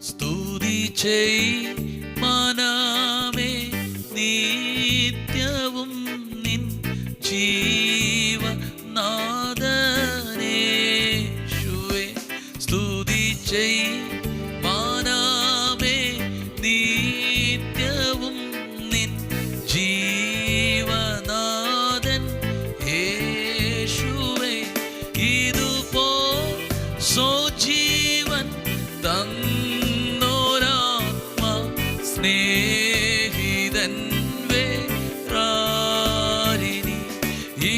സ്തുതി ചെയ് മനമേ നിത്യവും നിൻ ജീവനാഥനേശുവേ. സ്തുതി ചെയ് മനമേ നിത്യവും നിൻ ജീവനാഥൻ യേശുവേ. ഇതുപോ സ്വജീവൻ തന്നോരാത്മാ സ്നേഹിതൻ വേറാരിനി.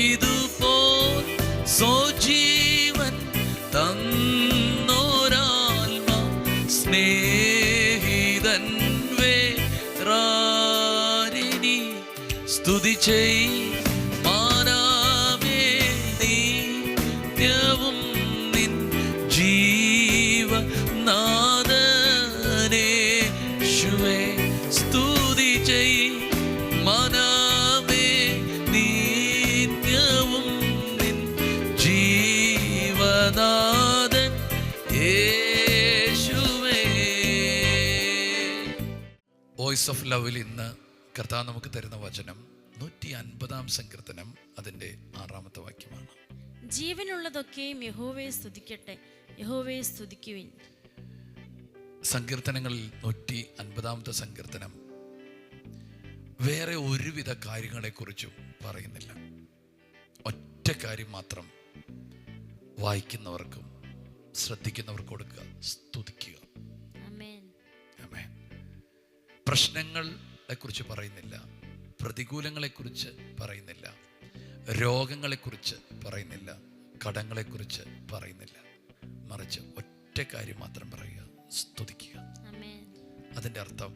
ഇതുപോൽ സ്വജീവൻ തന്നോരാത്മാ സ്നേഹിതൻ വേറാരിനി. സ്തുതി ചെയ് മനമേ നിത്യവും നിൻ ജീവനാഥനേശുവേ. സ്തുതി ചെയ് മനമേ നിത്യവും നിൻ ജീവനാഥൻ യേശുവേ. വോയിസ് ഓഫ് ലവിൽ ഇന്ന് കർത്താവ് നമുക്ക് തരുന്ന വചനം 150-ാം സങ്കീർത്തനം അതിൻ്റെ 6-ാമത്തെ വാക്യമാണ്. ജീവനുള്ളതൊക്കെയും യഹോവയെ സ്തുതിക്കട്ടെ, യഹോവയെ സ്തുതിക്കുവിൻ. സങ്കീർത്തനങ്ങളിൽ 150-ാമത്തെ സങ്കീർത്തനം വേറെ ഒരുവിധ കാര്യങ്ങളെക്കുറിച്ചും പറയുന്നില്ല. ഒറ്റ കാര്യം മാത്രം വായിക്കുന്നവർക്കും ശ്രദ്ധിക്കുന്നവർക്കും കൊടുക്കുക: സ്തുതിക്കുക. ആമേൻ. ആമേൻ. പ്രശ്നങ്ങളെക്കുറിച്ച് പറയുന്നില്ല, പ്രതികൂലങ്ങളെക്കുറിച്ച് പറയുന്നില്ല, രോഗങ്ങളെക്കുറിച്ച് പറയുന്നില്ല, കടങ്ങളെക്കുറിച്ച് പറയുന്നില്ല. മറിച്ച് ഒറ്റ കാര്യം മാത്രം പറയുക: സ്തുതിക്കുക. അതിൻ്റെ അർത്ഥം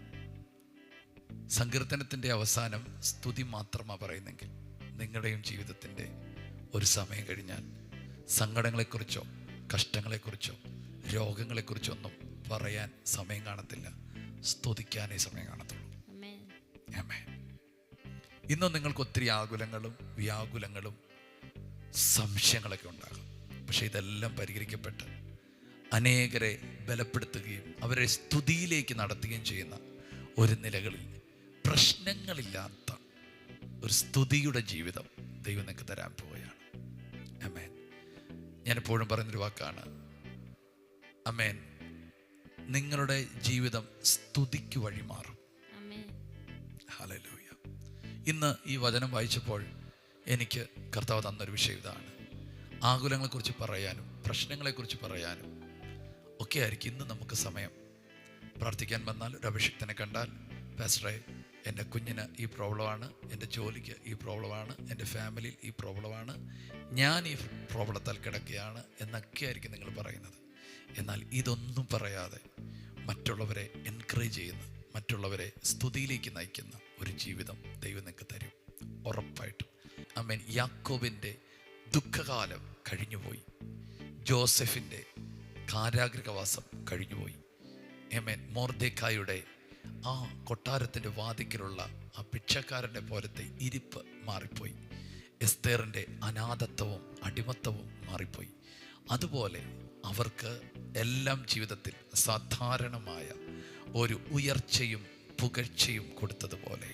സങ്കീർത്തനത്തിൻ്റെ അവസാനം സ്തുതി മാത്രമാണ് പറയുന്നെങ്കിൽ നിങ്ങളുടെയും ജീവിതത്തിൻ്റെ ഒരു സമയം കഴിഞ്ഞാൽ സങ്കടങ്ങളെക്കുറിച്ചോ കഷ്ടങ്ങളെക്കുറിച്ചോ രോഗങ്ങളെക്കുറിച്ചോ ഒന്നും പറയാൻ സമയം കാണത്തില്ല. സ്തുതിക്കാനേ സമയം കാണത്തുള്ളൂ. ആമേൻ. ഇന്നും നിങ്ങൾക്ക് ഒത്തിരി ആകുലങ്ങളും വ്യാകുലങ്ങളും സംശയങ്ങളൊക്കെ ഉണ്ടാകും. പക്ഷെ ഇതെല്ലാം പരിഹരിക്കപ്പെട്ട് അനേകരെ ബലപ്പെടുത്തുകയും അവരെ സ്തുതിയിലേക്ക് നടത്തുകയും ചെയ്യുന്ന ഒരു നിലകളിൽ പ്രശ്നങ്ങളില്ലാത്ത ഒരു സ്തുതിയുടെ ജീവിതം ദൈവം നിങ്ങൾക്ക് തരാൻ പോവുകയാണ്. ആമേൻ. ഞാനെപ്പോഴും പറയുന്നൊരു വാക്കാണ് ആമേൻ. നിങ്ങളുടെ ജീവിതം സ്തുതിക്ക് വഴിമാറും. ഹല്ലേലൂയ. ഇന്ന് ഈ വചനം വായിച്ചപ്പോൾ എനിക്ക് കർത്താവ് തന്നൊരു വിഷയം ഇതാണ്. ആകുലങ്ങളെക്കുറിച്ച് പറയാനും പ്രശ്നങ്ങളെക്കുറിച്ച് പറയാനും ഒക്കെ ആയിരിക്കും ഇന്ന് നമുക്ക് സമയം. പ്രാർത്ഥിക്കാൻ വന്നാൽ ഒരു അഭിഷിക്തനെ കണ്ടാൽ, പാസ്റ്ററെ എൻ്റെ കുഞ്ഞിന് ഈ പ്രോബ്ലമാണ്, എൻ്റെ ജോലിക്ക് ഈ പ്രോബ്ലമാണ്, എൻ്റെ ഫാമിലിയിൽ ഈ പ്രോബ്ലമാണ്, ഞാൻ ഈ പ്രോബ്ലത്താൽ കിടക്കുകയാണ് എന്നൊക്കെ ആയിരിക്കും നിങ്ങൾ പറയുന്നത്. എന്നാൽ ഇതൊന്നും പറയാതെ മറ്റുള്ളവരെ എൻകറേജ് ചെയ്യുന്ന, മറ്റുള്ളവരെ സ്തുതിയിലേക്ക് നയിക്കുന്ന ഒരു ജീവിതം ദൈവം നിങ്ങൾക്ക് തരും, ഉറപ്പായിട്ടും. ആമേൻ. യാക്കോബിൻ്റെ ദുഃഖകാലം കഴിഞ്ഞുപോയി. ജോസഫിൻ്റെ കാരാഗ്രഹവാസം കഴിഞ്ഞുപോയി. ആമേൻ. മൊർദെഖായിയുടെ ആ കൊട്ടാരത്തിൻ്റെ വാതിക്കലുള്ള ആ ഭിക്ഷക്കാരൻ്റെ പോലത്തെ ഇരിപ്പ് മാറിപ്പോയി. എസ്തേറിൻ്റെ അനാഥത്വവും അടിമത്തവും മാറിപ്പോയി. അതുപോലെ അവർക്ക് എല്ലാം ജീവിതത്തിൽ സാധാരണമായ ഒരു ഉയർച്ചയും പുകഴ്ചയും കൊടുത്തതുപോലെ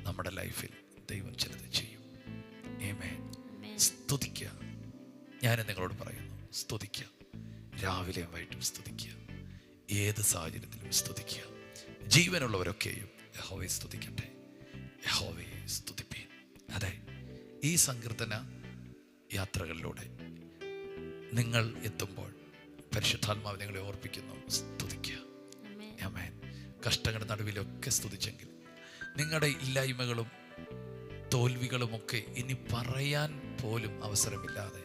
നമ്മുടെ ലൈഫിൽ ദൈവം ചിലത് ചെയ്യും. ആമേൻ. സ്തുതിക്കുക. ഞാൻ നിങ്ങളോട് പറയുന്നു, സ്തുതിക്കുക. രാവിലെയും വൈകിട്ടും സ്തുതിക്കുക. ഏത് സാഹചര്യത്തിലും സ്തുതിക്കുക. ജീവനുള്ളവരൊക്കെയും യഹോവയെ സ്തുതിക്കട്ടെ, യഹോവയെ സ്തുതിപ്പീൻ. അതെ, ഈ സങ്കീർത്തന യാത്രകളിലൂടെ നിങ്ങൾ എത്തുമ്പോൾ പരിശുദ്ധാത്മാവ് നിങ്ങളെ ഓർപ്പിക്കുന്നു, സ്തുതിക്കുക. ആമേൻ. കഷ്ടങ്ങളുടെ നടുവിലൊക്കെ സ്തുതിച്ചെങ്കിൽ നിങ്ങളുടെ ഇല്ലായ്മകളും തോൽവികളുമൊക്കെ ഇനി പറയാൻ പോലും അവസരമില്ലാതെ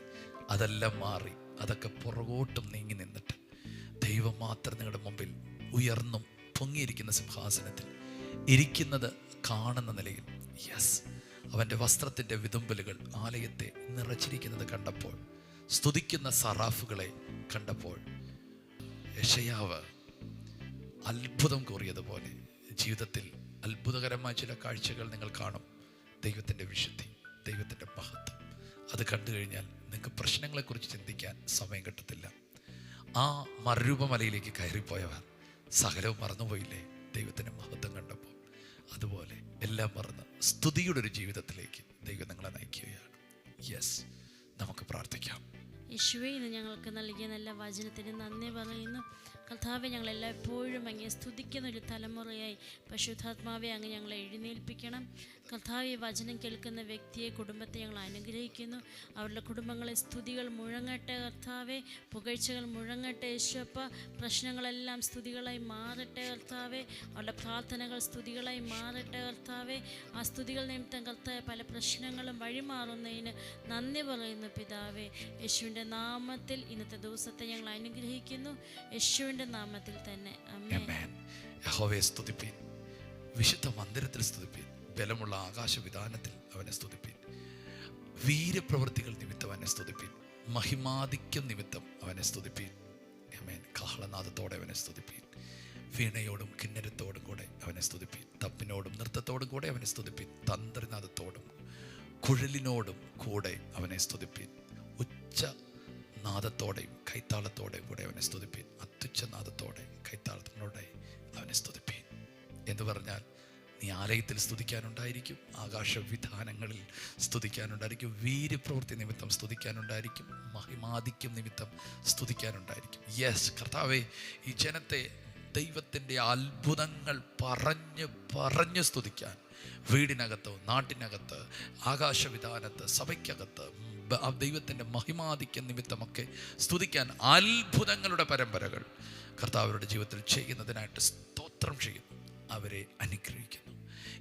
അതെല്ലാം മാറി അതൊക്കെ പുറകോട്ടും നീങ്ങി നിന്നിട്ട് ദൈവം മാത്രം നിങ്ങളുടെ മുമ്പിൽ ഉയർന്നും പൊങ്ങിയിരിക്കുന്ന സിംഹാസനത്തിൽ ഇരിക്കുന്നത് കാണുന്ന നിലയിൽ, യെസ്, അവൻ്റെ വസ്ത്രത്തിൻ്റെ വിതുമ്പലുകൾ ആലയത്തെ നിറച്ചിരിക്കുന്നത് കണ്ടപ്പോൾ, സ്തുതിക്കുന്ന സറാഫുകളെ കണ്ടപ്പോൾ യെശയ്യാവ് അത്ഭുതം കൂറിയതുപോലെ ജീവിതത്തിൽ അത്ഭുതകരമായ ചില കാഴ്ചകൾ നിങ്ങൾ കാണും. ദൈവത്തിൻ്റെ വിശുദ്ധി, ദൈവത്തിൻ്റെ മഹത്വം അത് കണ്ടു കഴിഞ്ഞാൽ നിങ്ങൾക്ക് പ്രശ്നങ്ങളെക്കുറിച്ച് ചിന്തിക്കാൻ സമയം കിട്ടത്തില്ല. ആ മറുരൂപമലയിലേക്ക് കയറിപ്പോയവർ സകലവും മറന്നുപോയില്ലേ ദൈവത്തിൻ്റെ മഹത്വം കണ്ടപ്പോൾ? അതുപോലെ എല്ലാം മറന്ന് സ്തുതിയുടെ ഒരു ജീവിതത്തിലേക്ക് ദൈവം നിങ്ങളെ നയിക്കുകയാണ്. യെസ്, നമുക്ക് പ്രാർത്ഥിക്കാം. യേശുവേ, ഇന്ന് ഞങ്ങൾക്ക് നൽകിയ നല്ല വചനത്തിന് നന്ദി പറയുന്നു. കർത്താവെ, ഞങ്ങളെല്ലായ്പ്പോഴും അങ്ങേ സ്തുതിക്കുന്ന ഒരു തലമുറയായി പരിശുദ്ധാത്മാവെ അങ്ങ് ഞങ്ങളെ എഴുന്നേൽപ്പിക്കണം. കർത്താവ്, ഈ വചനം കേൾക്കുന്ന വ്യക്തിയെ, കുടുംബത്തെ ഞങ്ങൾ അനുഗ്രഹിക്കുന്നു. അവരുടെ കുടുംബങ്ങളെ സ്തുതികൾ മുഴങ്ങട്ടെ കർത്താവെ, പുകഴ്ചകൾ മുഴങ്ങട്ടെ യേശുവപ്പ. പ്രശ്നങ്ങളെല്ലാം സ്തുതികളായി മാറട്ടെ കർത്താവെ, അവരുടെ പ്രാർത്ഥനകൾ സ്തുതികളായി മാറട്ടെ കർത്താവെ. ആ സ്തുതികൾ നിമിത്തം കർത്താവെ പല പ്രശ്നങ്ങളും വഴിമാറുന്നതിന് നന്ദി പറയുന്നു പിതാവേ. യേശുവിൻ്റെ നാമത്തിൽ ഇന്നത്തെ ദിവസത്തെ ഞങ്ങൾ അനുഗ്രഹിക്കുന്നു. യേശുവിൻ്റെ നാമത്തിൽ തന്നെ ആമേൻ. യഹോവയെ സ്തുതിപ്പീൻ, വിശുദ്ധ മന്ദിരത്തിൽ സ്തുതിപ്പീൻ, ബലമുള്ള ആകാശവിധാനത്തിൽ അവനെ സ്തുതിപ്പീൻ, വീരപ്രവൃത്തികൾ നിമിത്തം അവനെ സ്തുതിപ്പീൻ, മഹിമാധിക്യം നിമിത്തം അവനെ സ്തുതിപ്പീൻ. ആമേൻ. കാഹളനാദത്തോടെ അവനെ സ്തുതിപ്പീൻ, വീണയോടും കിന്നരത്തോടും കൂടെ അവനെ സ്തുതിപ്പീൻ, തപ്പിനോടും നൃത്തത്തോടും കൂടെ അവനെ സ്തുതിപ്പീൻ, തന്ത്രനാദത്തോടും കുഴലിനോടും കൂടെ അവനെ സ്തുതിപ്പീൻ, ഉച്ച നാദത്തോടെയും കൈത്താളത്തോടെയും കൂടെ അവനെ സ്തുതിപ്പീൻ, അത്യുച്ച നാദത്തോടെ കൈത്താളത്തോടെ അവനെ സ്തുതിപ്പീൻ. എന്ന് പറഞ്ഞാൽ നീ ആലയത്തിൽ സ്തുതിക്കാനുണ്ടായിരിക്കും, ആകാശവിധാനങ്ങളിൽ സ്തുതിക്കാനുണ്ടായിരിക്കും, വീര്യപ്രവൃത്തി നിമിത്തം സ്തുതിക്കാനുണ്ടായിരിക്കും, മഹിമാധിക്യം നിമിത്തം സ്തുതിക്കാനുണ്ടായിരിക്കും. യെസ് കർത്താവേ, ഈ ജനത്തെ ദൈവത്തിൻ്റെ അത്ഭുതങ്ങൾ പറഞ്ഞ് സ്തുതിക്കാൻ, വീടിനകത്ത്, നാട്ടിനകത്ത്, ആകാശവിധാനത്ത്, സഭയ്ക്കകത്ത് ദൈവത്തിൻ്റെ മഹിമാധിക്യം നിമിത്തമൊക്കെ സ്തുതിക്കാൻ അത്ഭുതങ്ങളുടെ പരമ്പരകൾ കർത്താവരുടെ ജീവിതത്തിൽ ചെയ്യുന്നതിനായിട്ട് സ്തോത്രം ചെയ്യുന്നു. അവരെ അനുഗ്രഹിക്കുന്നു.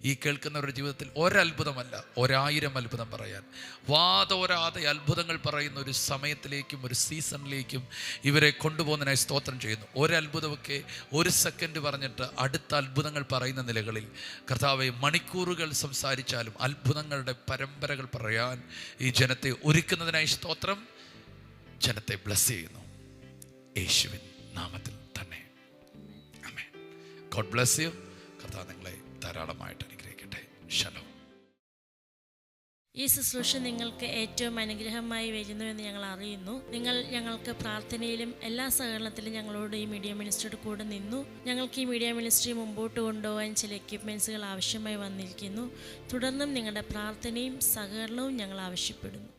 ഈ കേൾക്കുന്നവരുടെ ജീവിതത്തിൽ ഒരത്ഭുതമല്ല, 1000 അത്ഭുതം പറയാൻ വാതോരാതെ അത്ഭുതങ്ങൾ പറയുന്ന ഒരു സമയത്തിലേക്കും ഒരു സീസണിലേക്കും ഇവരെ കൊണ്ടുപോകുന്നതിനായി സ്തോത്രം ചെയ്യുന്നു. ഒരത്ഭുതമൊക്കെ 1 സെക്കൻഡ് പറഞ്ഞിട്ട് അടുത്ത അത്ഭുതങ്ങൾ പറയുന്ന നിലകളിൽ കർത്താവെ മണിക്കൂറുകൾ സംസാരിച്ചാലും അത്ഭുതങ്ങളുടെ പരമ്പരകൾ പറയാൻ ഈ ജനത്തെ ഒരുക്കുന്നതിനായി സ്തോത്രം. ജനത്തെ ബ്ലസ് ചെയ്യുന്നു യേശുവിൻ നാമത്തിൽ തന്നെ. ആമേൻ. God bless you. കർത്താവ് നിങ്ങളെ ധാരാളമായിട്ട് അനുഗ്രഹിക്കട്ടെ. ശലോം. ഈ ശുശ്രൂഷ നിങ്ങൾക്ക് ഏറ്റവും അനുഗ്രഹമായി വരുന്നുവെന്ന് ഞങ്ങൾ അറിയുന്നു. നിങ്ങൾ ഞങ്ങൾക്ക് പ്രാർത്ഥനയിലും എല്ലാ സഹകരണത്തിലും ഞങ്ങളോട് ഈ മീഡിയ മിനിസ്ട്രിയുടെ കൂടെ നിന്നു. ഞങ്ങൾക്ക് ഈ മീഡിയ മിനിസ്ട്രി മുമ്പോട്ട് കൊണ്ടുപോകാൻ ചില എക്യുപ്മെൻറ്റ്സുകൾ ആവശ്യമായി വന്നിരിക്കുന്നു. തുടർന്നും നിങ്ങളുടെ പ്രാർത്ഥനയും സഹകരണവും ഞങ്ങൾ ആവശ്യപ്പെടുന്നു.